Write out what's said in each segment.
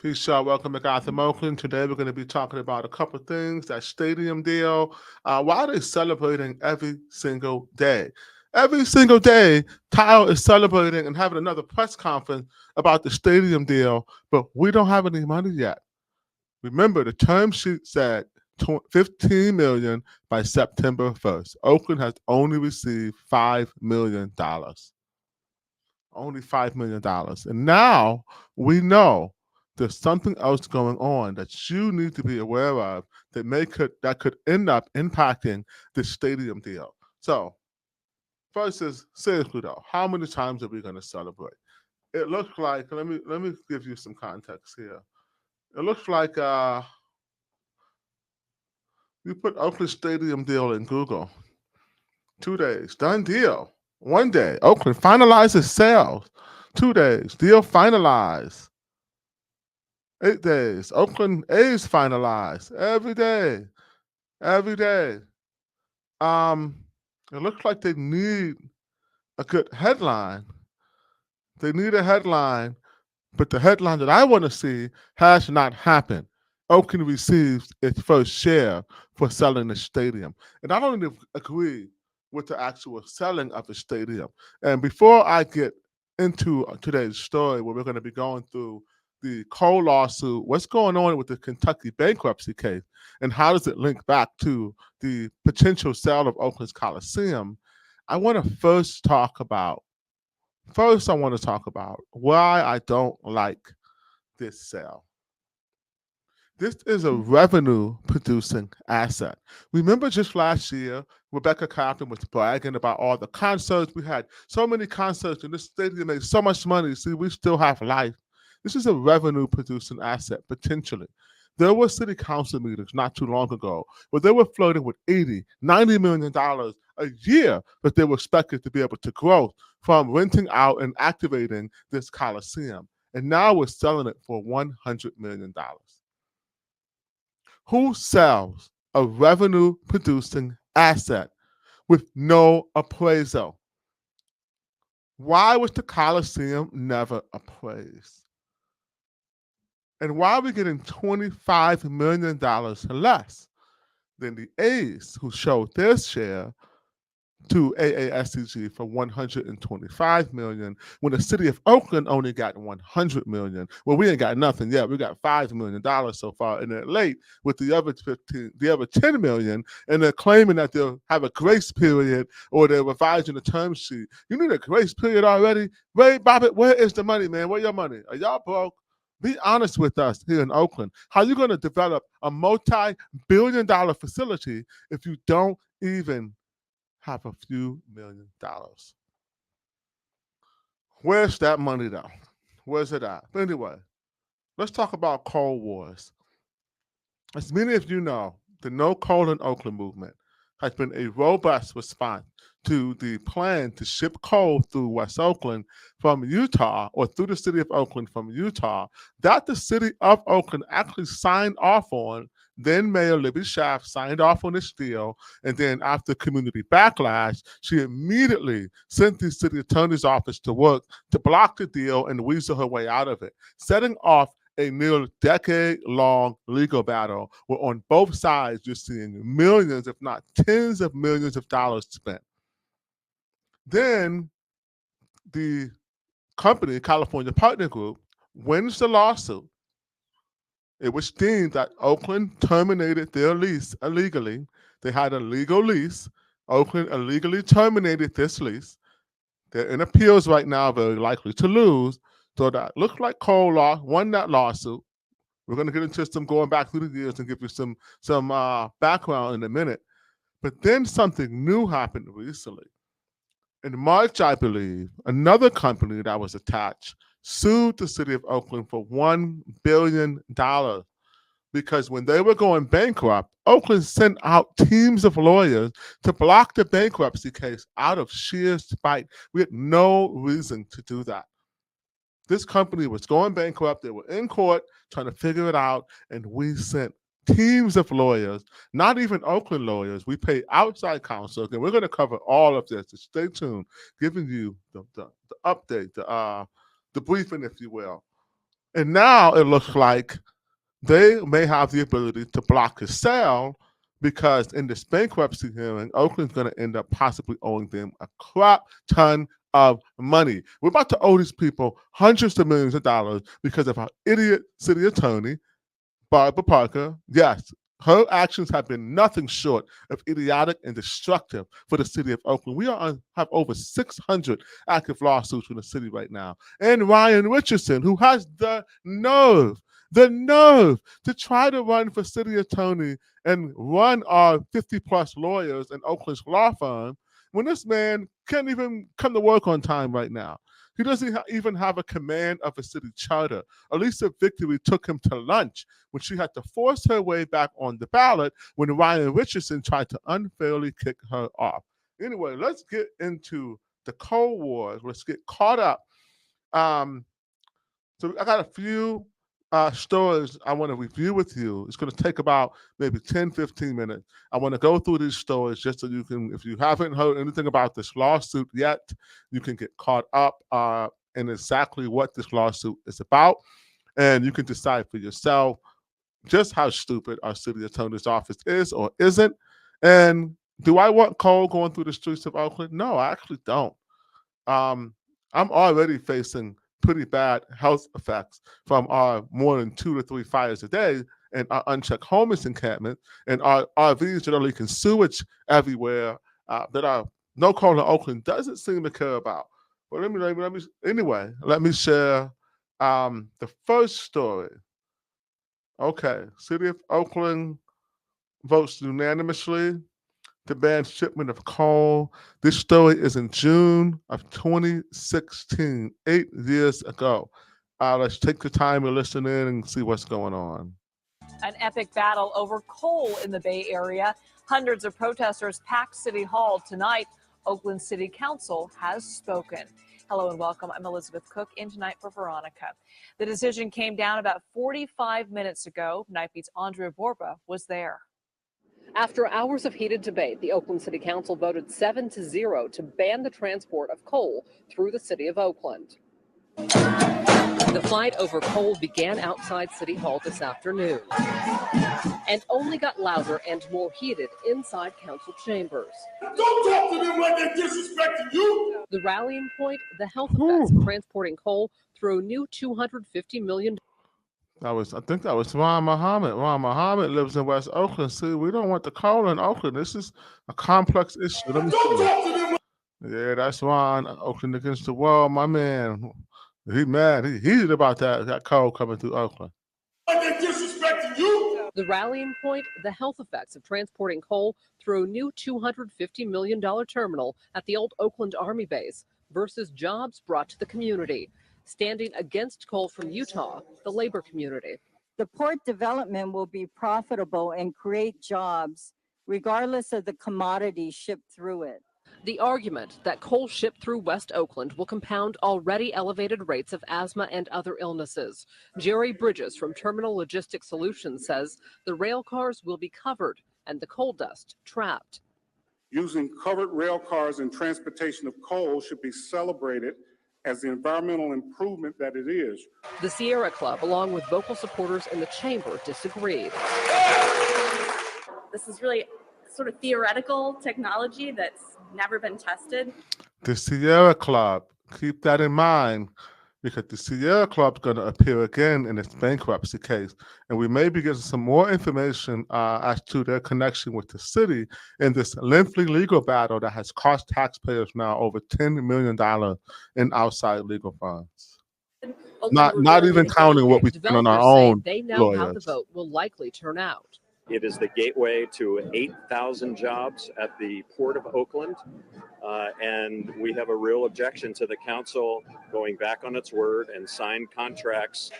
Peace, y'all. Welcome to Gotham Oakland. Today we're going to be talking about a couple things. That stadium deal. Why are they celebrating every single day? Every single day, Kyle is celebrating and having another press conference about the stadium deal, but we don't have any money yet. Remember, the term sheet said $15 million by September 1st. Oakland has only received $5 million. Only $5 million. And now we know there's something else going on that you need to be aware of that could end up impacting the stadium deal. So, first is seriously though, how many times are we going to celebrate? It looks like let me give you some context here. It looks like you put Oakland Stadium deal in Google. 2 days, done deal. 1 day, Oakland finalizes sales. 2 days, deal finalized. 8 days, Oakland A's finalized. Every day. Um, it looks like they need a good headline. They need a headline, but the headline that I want to see has not happened. Oakland receives its first share for selling the stadium. And I don't even agree with the actual selling of the stadium. And before I get into today's story, where we're going to be going through the Cole lawsuit, what's going on with the Kentucky bankruptcy case, and how does it link back to the potential sale of Oakland's Coliseum, I want to First, I want to talk about why I don't like this sale. This is a revenue producing asset. Remember just last year, Rebecca Captain was bragging about all the concerts. We had so many concerts and this stadium made so much money. See, we still have life. This is a revenue producing asset, potentially. There were city council meetings not too long ago where they were flirting with $80, $90 million a year that they were expected to be able to grow from renting out and activating this Coliseum. And now we're selling it for $100 million. Who sells a revenue producing asset with no appraisal? Why was the Coliseum never appraised? And why are we getting $25 million less than the A's, who showed their share to AASCG for $125 million, when the City of Oakland only got $100 million? Well, we ain't got nothing yet. We got $5 million so far, and they're late with the other $10 million, and they're claiming that they'll have a grace period or they're revising the term sheet. You need a grace period already? Ray Bobbitt, where is the money, man? Where your money? Are y'all broke? Be honest with us here in Oakland. How are you going to develop a multi-billion-dollar facility if you don't even have a few $1,000,000? Where's that money though? Where's it at? But anyway, let's talk about coal wars. As many of you know, the No Coal in Oakland movement has been a robust response to the plan to ship coal through West Oakland from Utah, or through the City of Oakland from Utah, that the City of Oakland actually signed off on. Then Mayor Libby Schaaf signed off on this deal, and then after community backlash, she immediately sent the city attorney's office to work to block the deal and weasel her way out of it, setting off a near decade-long legal battle where on both sides you're seeing millions, if not tens of millions of dollars spent. Then the company, California Partner Group, wins the lawsuit. It was deemed that Oakland terminated their lease illegally. They had a legal lease. Oakland illegally terminated this lease. They're in appeals right now, very likely to lose. So that looks like Cole won that lawsuit. We're going to get into some going back through the years and give you some background in a minute. But then something new happened recently. In March, I believe, another company that was attached sued the City of Oakland for $1 billion because when they were going bankrupt, Oakland sent out teams of lawyers to block the bankruptcy case out of sheer spite. We had no reason to do that. This company was going bankrupt. They were in court trying to figure it out, and we sent teams of lawyers, not even Oakland lawyers. We pay outside counsel, and we're going to cover all of this. So stay tuned, giving you the update, the briefing, if you will. And now it looks like they may have the ability to block his sale because in this bankruptcy hearing, Oakland's going to end up possibly owing them a crap ton of money. We're about to owe these people hundreds of millions of dollars because of our idiot city attorney, Barbara Parker. Yes, her actions have been nothing short of idiotic and destructive for the city of Oakland. We have over 600 active lawsuits in the city right now. And Ryan Richardson, who has the nerve to try to run for city attorney and run our 50 plus lawyers in Oakland's law firm, when this man can't even come to work on time right now. He doesn't even have a command of a city charter. Elisa Victory took him to lunch when she had to force her way back on the ballot when Ryan Richardson tried to unfairly kick her off. Anyway, let's get into the Cold War. Let's get caught up. So I got a few stories I want to review with you. It's going to take about maybe 10, 15 minutes. I want to go through these stories just so you can, if you haven't heard anything about this lawsuit yet, you can get caught up in exactly what this lawsuit is about. And you can decide for yourself just how stupid our city attorney's office is or isn't. And do I want coal going through the streets of Oakland? No, I actually don't. I'm already facing pretty bad health effects from our more than 2 to 3 fires a day and our unchecked homeless encampment and our RVs that are leaking sewage everywhere that our No Coal in Oakland doesn't seem to care about. But let me share the first story. Okay, City of Oakland votes unanimously to ban shipment of coal. This story is in June of 2016, 8 years ago. Let's take the time to listen in and see what's going on. An epic battle over coal in the Bay Area. Hundreds of protesters packed City Hall tonight. Oakland City Council has spoken. Hello and welcome. I'm Elizabeth Cook in tonight for Veronica. The decision came down about 45 minutes ago. Night Beat's Andrea Borba was there. After hours of heated debate, the Oakland City Council voted 7-0 to ban the transport of coal through the city of Oakland. The fight over coal began outside City Hall this afternoon and only got louder and more heated inside council chambers. Don't talk to them like they're disrespecting you. The rallying point, the health effects of transporting coal through a new $250 million. I think that was Ron Muhammad. Ron Muhammad lives in West Oakland. See, we don't want the coal in Oakland. This is a complex issue. Let me see. Yeah, that's Ron. Oakland against the world, my man. He mad. He heated about that coal coming through Oakland. Like they're disrespecting you. The rallying point, the health effects of transporting coal through a new $250 million terminal at the old Oakland Army base versus jobs brought to the community. Standing against coal from Utah, the labor community. The port development will be profitable and create jobs regardless of the commodity shipped through it. The argument that coal shipped through West Oakland will compound already elevated rates of asthma and other illnesses. Jerry Bridges from Terminal Logistics Solutions says the rail cars will be covered and the coal dust trapped. Using covered rail cars in transportation of coal should be celebrated as the environmental improvement that it is. The Sierra Club, along with vocal supporters in the chamber, disagreed. This is really sort of theoretical technology that's never been tested. The Sierra Club, keep that in mind, because the Sierra Club's going to appear again in its bankruptcy case, and we may be getting some more information as to their connection with the city in this lengthy legal battle that has cost taxpayers now over $10 million in outside legal funds. Not even counting what we spend on our own They know lawyers. how the vote will likely turn out. It is the gateway to 8,000 jobs at the Port of Oakland, and we have a real objection to the council going back on its word and sign contracts.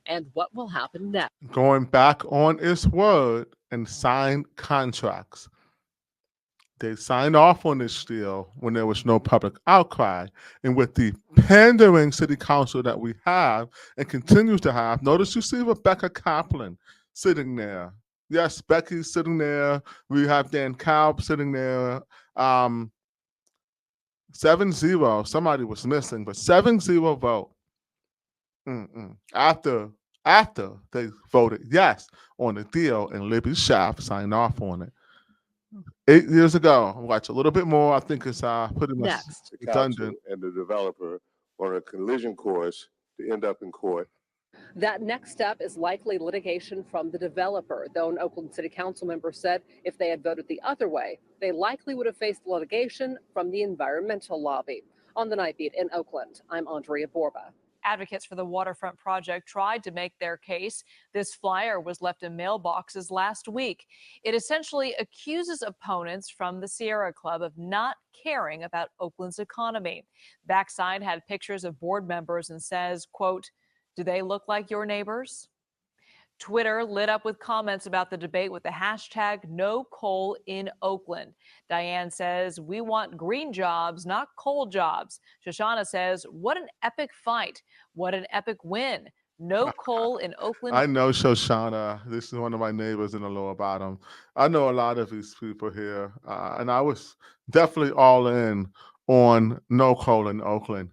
And what will happen next? Going back on its word and sign contracts. They signed off on this deal when there was no public outcry. And with the pandering city council that we have and continues to have, notice you see Rebecca Kaplan sitting there. Yes, Becky's sitting there. We have Dan Kalb sitting there. 7-0. Somebody was missing, but 7-0 vote. After they voted yes on the deal and Libby Schaaf signed off on it 8 years ago. Watch a little bit more. I think it's pretty much Next. The council redundant. and the developer on a collision course to end up in court. That next step is likely litigation from the developer, though an Oakland City Council member said if they had voted the other way, they likely would have faced litigation from the environmental lobby. On the Night Beat in Oakland, I'm Andrea Borba. Advocates for the waterfront project tried to make their case. This flyer was left in mailboxes last week. It essentially accuses opponents from the Sierra Club of not caring about Oakland's economy. Backside had pictures of board members and says, quote, "Do they look like your neighbors?" Twitter lit up with comments about the debate with the hashtag no coal in Oakland. Diane says, "We want green jobs, not coal jobs." Shoshana says, "What an epic fight. What an epic win. No coal in Oakland." I know Shoshana. This is one of my neighbors in the lower bottom. I know a lot of these people here, and I was definitely all in on no coal in Oakland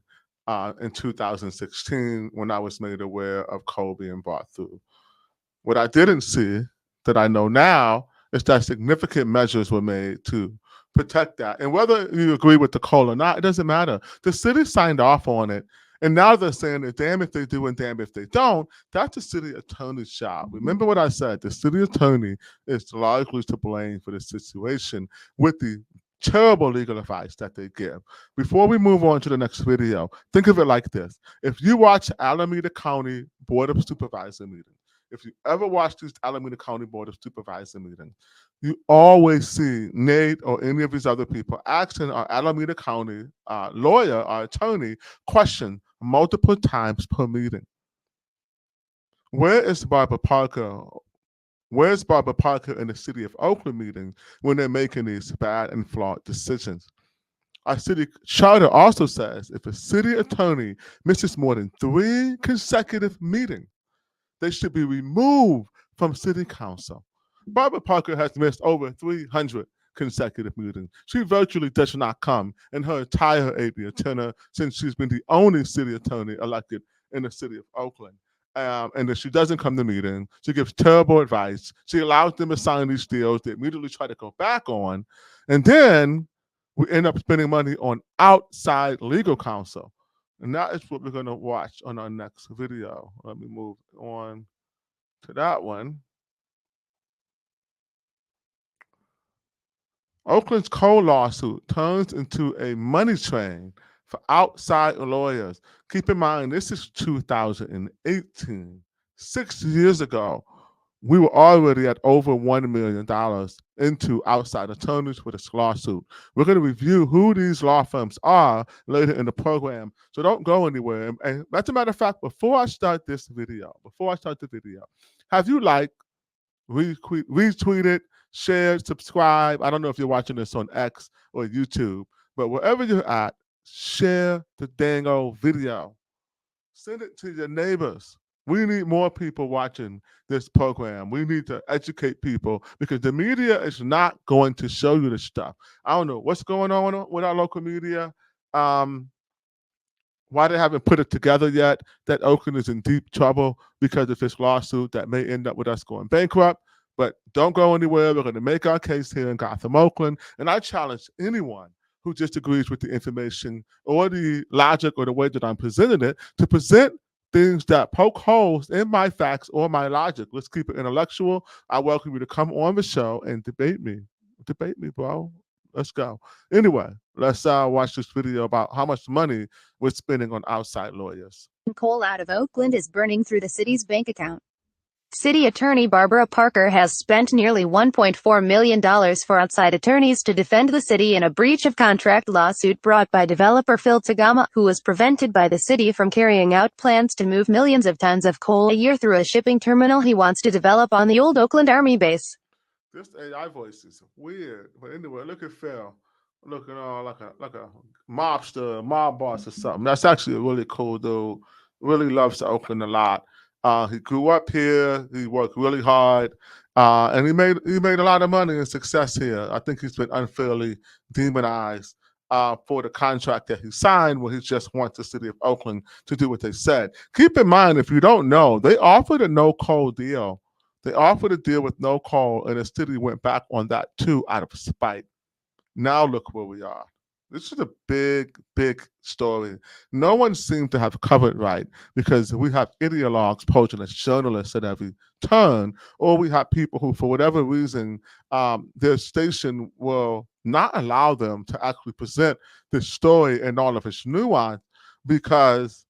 in 2016 when I was made aware of coal being brought through. What I didn't see that I know now is that significant measures were made to protect that. And whether you agree with the coal or not, it doesn't matter. The city signed off on it. And now they're saying that damn if they do and damn if they don't. That's the city attorney's job. Remember what I said. The city attorney is largely to blame for the situation with the terrible legal advice that they give. Before we move on to the next video, think of it like this. If you watch Alameda County Board of Supervisor meetings, if you ever watch these Alameda County Board of Supervisor meetings, you always see Nate or any of these other people asking our Alameda County lawyer, our attorney, question multiple times per meeting. Where is Barbara Parker? Where's Barbara Parker in the City of Oakland meeting when they're making these bad and flawed decisions? Our city charter also says if a city attorney misses more than 3 consecutive meetings, they should be removed from city council. Barbara Parker has missed over 300 consecutive meetings. She virtually does not come in her entire 8-year tenure since she's been the only city attorney elected in the city of Oakland. And if she doesn't come to meetings, she gives terrible advice. She allows them to sign these deals they immediately try to go back on. And then we end up spending money on outside legal counsel. And that is what we're going to watch on our next video. Let me move on to that one. Oakland's coal lawsuit turns into a money train for outside lawyers. Keep in mind, this is 2018. 6 years ago, we were already at over $1 million into outside attorneys for this lawsuit. We're going to review who these law firms are later in the program, so don't go anywhere. And as a matter of fact, before I start the video, have you liked, retweeted, shared, subscribe? I don't know if you're watching this on X or YouTube, but wherever you're at, share the dang old video. Send it to your neighbors. We need more people watching this program. We need to educate people because the media is not going to show you this stuff. I don't know what's going on with our local media. Why they haven't put it together yet, that Oakland is in deep trouble because of this lawsuit that may end up with us going bankrupt. But don't go anywhere. We're going to make our case here in Gotham Oakland. And I challenge anyone who disagrees with the information or the logic or the way that I'm presenting it to present things that poke holes in my facts or my logic. Let's keep it intellectual. I welcome you to come on the show and debate me. Debate me, bro. Let's go. Anyway, let's watch this video about how much money we're spending on outside lawyers. Coal out of Oakland is burning through the city's bank account. City Attorney Barbara Parker has spent nearly $1.4 million for outside attorneys to defend the city in a breach of contract lawsuit brought by developer Phil Tagama, who was prevented by the city from carrying out plans to move millions of tons of coal a year through a shipping terminal he wants to develop on the old Oakland Army base. This AI voice is weird, but anyway, look at Phil, looking all like a mobster, mob boss or something. That's actually a really cool dude. Really loves Oakland a lot. He grew up here. He worked really hard, and he made a lot of money and success here. I think he's been unfairly demonized for the contract that he signed, where he just wants the city of Oakland to do what they said. Keep in mind, if you don't know, they offered a no coal deal. They offered a deal with no coal, and the city went back on that too out of spite. Now look where we are. This is a big, big story. No one seemed to have covered right because we have ideologues posing as journalists at every turn, or we have people who, for whatever reason, their station will not allow them to actually present this story in all of its nuance because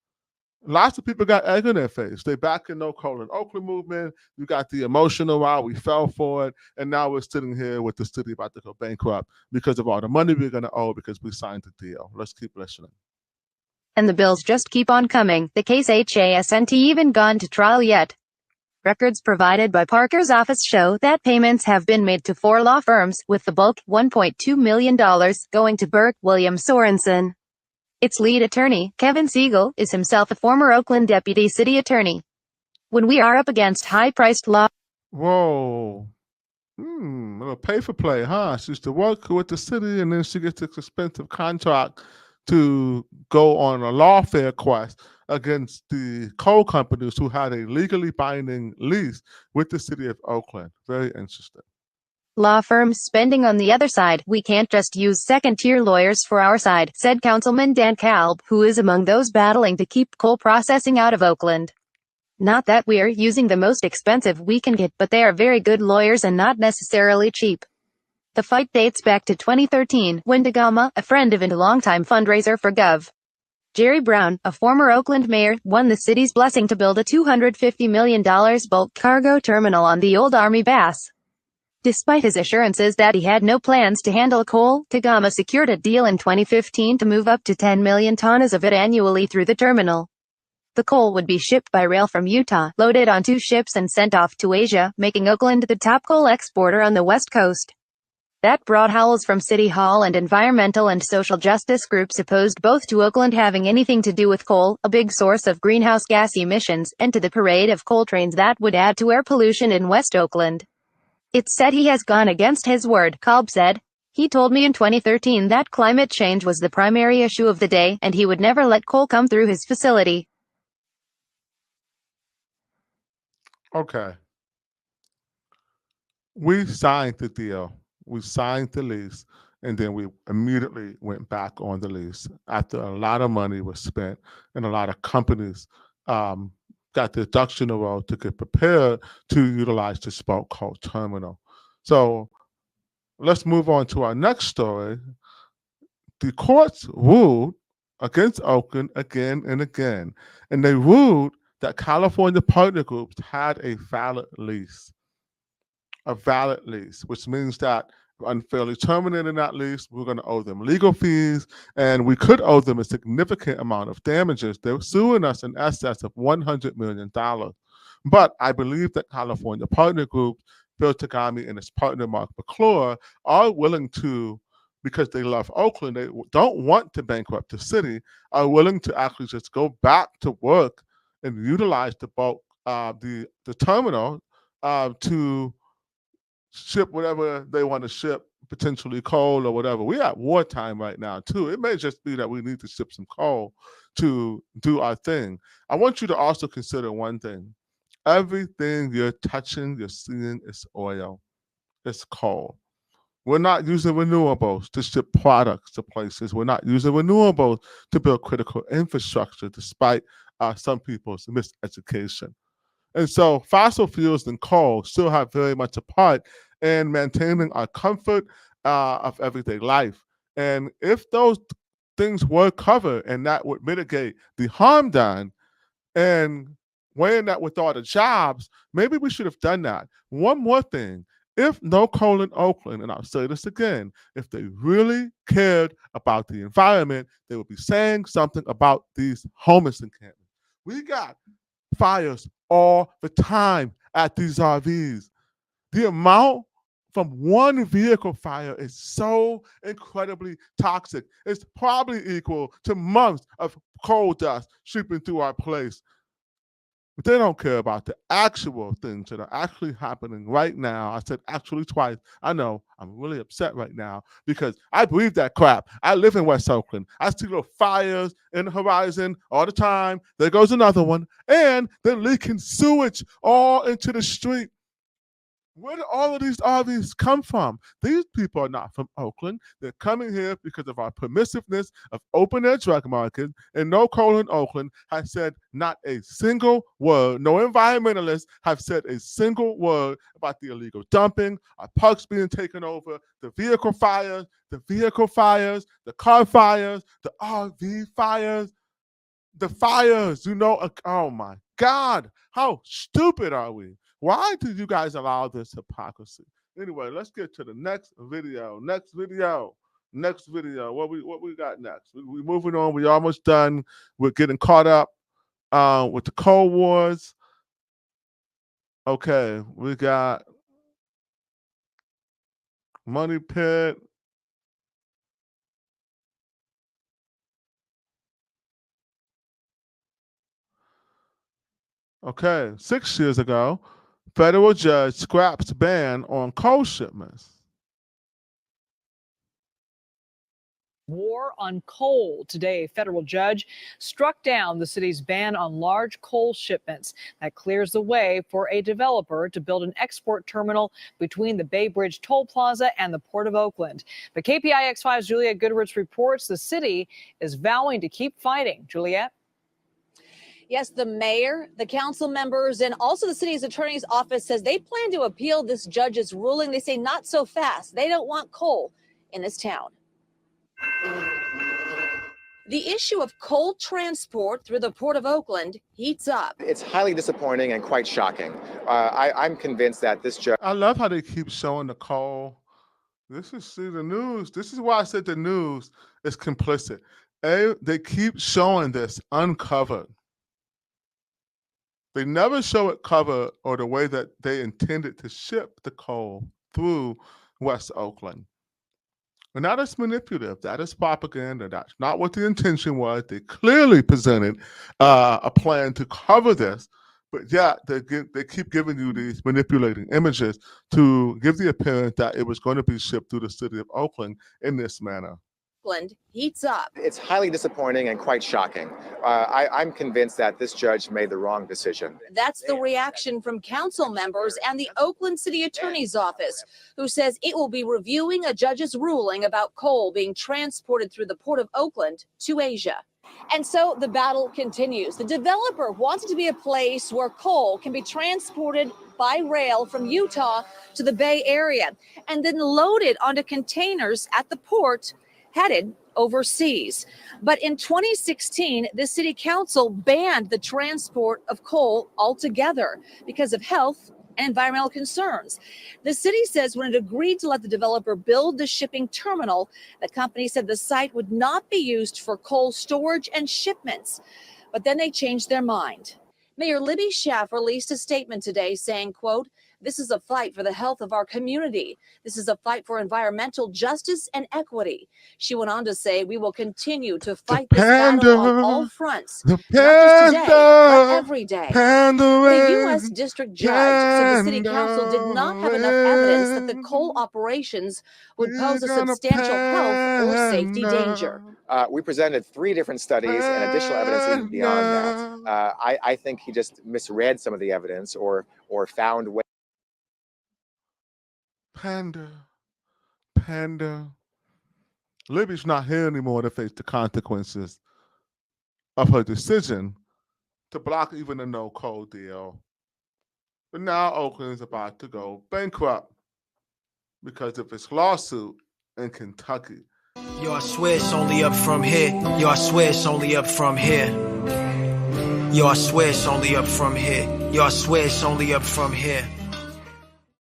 lots of people got egg in their face. They back in No Coal in Oakland movement. You got the emotional route. We fell for it. And now we're sitting here with the city about to go bankrupt because of all the money we're going to owe because we signed the deal. Let's keep listening. And the bills just keep on coming. The case hasn't even gone to trial yet. Records provided by Parker's office show that payments have been made to 4 law firms, with the bulk, $1.2 million, going to Burke William Sorensen. Its lead attorney, Kevin Siegel, is himself a former Oakland deputy city attorney. When we are up against high-priced law... Whoa. A little pay for play, huh? She used to work with the city, and then she gets this expensive contract to go on a lawfare quest against the coal companies who had a legally binding lease with the city of Oakland. Very interesting. Law firms spending on the other side. We can't just use second-tier lawyers for our side, said Councilman Dan Kalb, who is among those battling to keep coal processing out of Oakland. Not that we're using the most expensive we can get, but they are very good lawyers and not necessarily cheap. The fight dates back to 2013, when DeGama, a friend of and a longtime fundraiser for Gov. Jerry Brown, a former Oakland mayor, won the city's blessing to build a $250 million bulk cargo terminal on the old Army base. Despite his assurances that he had no plans to handle coal, DeGama secured a deal in 2015 to move up to 10 million tons of it annually through the terminal. The coal would be shipped by rail from Utah, loaded on 2 ships and sent off to Asia, making Oakland the top coal exporter on the West Coast. That brought howls from City Hall, and environmental and social justice groups opposed both to Oakland having anything to do with coal, a big source of greenhouse gas emissions, and to the parade of coal trains that would add to air pollution in West Oakland. It's said he has gone against his word, Kalb said. He told me in 2013 that climate change was the primary issue of the day, and he would never let coal come through his facility. Okay. We signed the deal. We signed the lease, and then we immediately went back on the lease after a lot of money was spent and a lot of companies got the ducks in a row to get prepared to utilize the bulk coal terminal. So let's move on to our next story. The courts ruled against Oakland again and again, and they ruled that California partner groups had a valid lease. A valid lease, which means that unfairly terminating that lease, we're going to owe them legal fees, and we could owe them a significant amount of damages. They're suing us in excess of $100 million. But I believe that California partner group, Bill Tagami and his partner Mark McClure, are willing to, because they love Oakland, they don't want to bankrupt the city, are willing to actually just go back to work and utilize the bulk, the terminal to ship whatever they want to ship, potentially coal or whatever. We're at wartime right now, too. It may just be that we need to ship some coal to do our thing. I want you to also consider one thing. Everything you're touching, you're seeing is oil. It's coal. We're not using renewables to ship products to places. We're not using renewables to build critical infrastructure, despite some people's miseducation. And so fossil fuels and coal still have very much a part in maintaining our comfort of everyday life. And if those things were covered and that would mitigate the harm done, and weighing that with all the jobs, maybe we should have done that. One more thing. If No Coal in Oakland, and I'll say this again, if they really cared about the environment, they would be saying something about these homeless encampments. We got fires all the time at these RVs. The amount from one vehicle fire is so incredibly toxic. It's probably equal to months of coal dust sweeping through our place. But they don't care about the actual things that are actually happening right now. I said actually twice. I know I'm really upset right now because I breathe that crap. I live in West Oakland. I see little fires in the horizon all the time. There goes another one. And they're leaking sewage all into the street. Where do all of these RVs come from? These people are not from Oakland. They're coming here because of our permissiveness of open air drug market. And No Coal in Oakland has said not a single word. No environmentalists have said a single word about the illegal dumping, our parks being taken over, the vehicle fires, the car fires, the RV fires, the fires. Oh my God, how stupid are we? Why did you guys allow this hypocrisy? Anyway, let's get to the next video. Next video. What we got next? We're moving on. We're almost done. We're getting caught up with the Cold Wars. Okay, we got Money Pit. Okay, 6 years ago, federal judge scraps ban on coal shipments. War on coal. Today, a federal judge struck down the city's ban on large coal shipments. That clears the way for a developer to build an export terminal between the Bay Bridge Toll Plaza and the Port of Oakland. But KPIX5's Juliette Goodrich reports the city is vowing to keep fighting. Juliette? Yes, the mayor, the council members, and also the city's attorney's office says they plan to appeal this judge's ruling. They say not so fast. They don't want coal in this town. The issue of coal transport through the Port of Oakland heats up. It's highly disappointing and quite shocking. I'm convinced that this judge... I love how they keep showing the coal. See the news. This is why I said the news is complicit. They keep showing this uncovered. They never show it covered or the way that they intended to ship the coal through West Oakland. And that is manipulative. That is propaganda. That's not what the intention was. They clearly presented a plan to cover this, but yet they keep giving you these manipulating images to give the appearance that it was going to be shipped through the city of Oakland in this manner. Heats up. It's highly disappointing and quite shocking. I'm convinced that this judge made the wrong decision. That's the reaction from council members and the Oakland City Attorney's Office, who says it will be reviewing a judge's ruling about coal being transported through the Port of Oakland to Asia. And so the battle continues. The developer wants it to be a place where coal can be transported by rail from Utah to the Bay Area and then loaded onto containers at the port headed overseas. But in 2016, the city council banned the transport of coal altogether because of health and environmental concerns. The city says when it agreed to let the developer build the shipping terminal, the company said the site would not be used for coal storage and shipments. But then they changed their mind. Mayor Libby Schaaf released a statement today saying, quote, "This is a fight for the health of our community. This is a fight for environmental justice and equity." She went on to say, "We will continue to fight this battle on all fronts, not just today, but every day." The U.S. District Judge said the City Council did not have enough evidence that the coal operations would pose a substantial health or safety danger. We presented 3 different studies and additional evidence even beyond that. I think he just misread some of the evidence or found ways. Panda. Libby's not here anymore to face the consequences of her decision to block even a no coal deal. But now Oakland is about to go bankrupt because of its lawsuit in Kentucky. Yo, I swear it's only up from here. Yo, I swear it's only up from here. Yo, I swear it's only up from here. Yo, I swear it's only up from here.